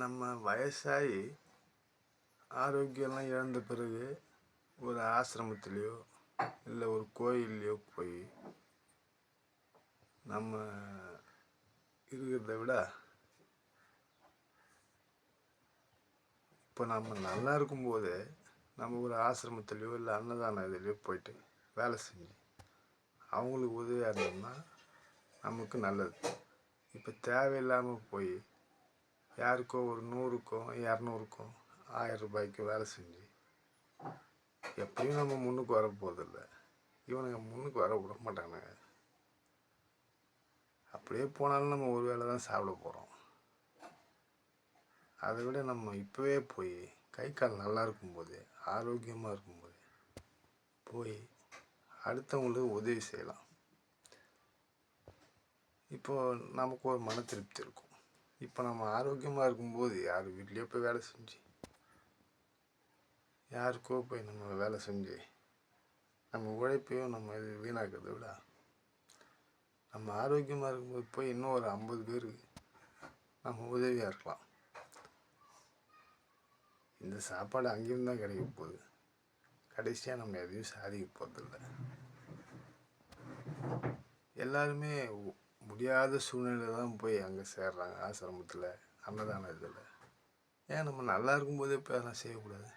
நம்ம வயசாகி ஆரோக்கியம்லாம் இழந்த பிறகு ஒரு ஆசிரமத்துலேயோ இல்லை ஒரு கோயில்லையோ போய் நம்ம இருக்கிறத விட இப்போ நம்ம நல்லா இருக்கும்போது நம்ம ஒரு ஆசிரமத்துலேயோ இல்லை அன்னதானம் இதுலேயோ போயிட்டு வேலை செஞ்சு அவங்களுக்கு உதவியாக இருந்தோம்னா நமக்கு நல்லது. இப்போ தேவையில்லாமல் போய் யாருக்கோ ஒரு 100க்கோ 200க்கோ 1000 ரூபாய்க்கு வேலை செஞ்சு எப்பயும் நம்ம முன்னுக்கு வர போகிறதில்ல. இவனுங்க முன்னுக்கு வர விட மாட்டானுங்க. அப்படியே போனாலும் நம்ம ஒரு வேளை தான் சாப்பிட போகிறோம். அதை விட நம்ம இப்போவே போய் கை கால் நல்லா இருக்கும்போது ஆரோக்கியமாக இருக்கும்போது போய் அடுத்தவங்களுக்கு உதவி செய்யலாம். இப்போது நமக்கு ஒரு மன திருப்தி இருக்கும். இப்போ நம்ம ஆரோக்கியமாக இருக்கும்போது யார் வீட்லேயோ போய் வேலை செஞ்சு யாருக்கோ போய் நம்ம வேலை செஞ்சு நம்ம உழைப்பையும் நம்ம இது வீணாக்கிறத விட நம்ம ஆரோக்கியமாக இருக்கும்போது போய் இன்னும் ஒரு 50 பேருக்கு நம்ம உதவியாக இருக்கலாம். இந்த சாப்பாடு அங்கேயும் தான் கிடைக்க போகுது. கடைசியாக நம்ம எதையும் சாதிக்க போகிறதில்ல. எல்லாருமே முடியாத சூழ்நிலை தான் போய் அங்கே சேர்றாங்க ஆசிரமத்தில் அன்னதானம் இதில். ஏன் நம்ம நல்லா இருக்கும்போதே போய் அதெல்லாம் செய்யக்கூடாது?